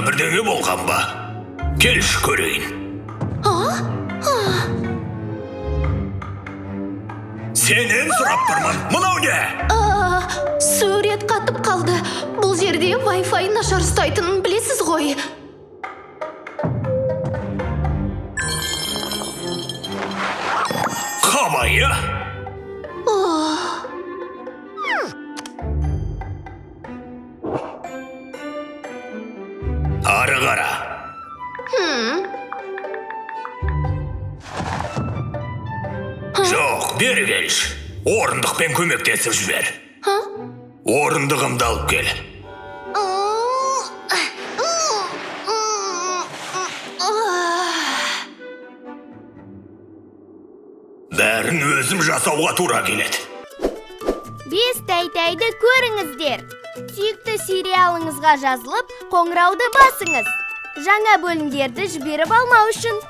бірдеңе болған ба? Келші көрейін. Сенен сұрап тұрмын, мынау не? Сурет қатып қалды. Бұл жерде Wi-Fi нашар ұстайтынын білесіз ғой. Қабайы? Ары қара. Жоқ, бері келші. Орындықпен көмектесіп жібер. Орындығымды алып кел. Бәрін өзім жасауға тура келеді. Бес тәйтәйді көріңіздер. Сүйікті сериалыңызға жазылып, қоңырауды басыңыз. Жаңа бөлімдерді жіберіп алмау үшін.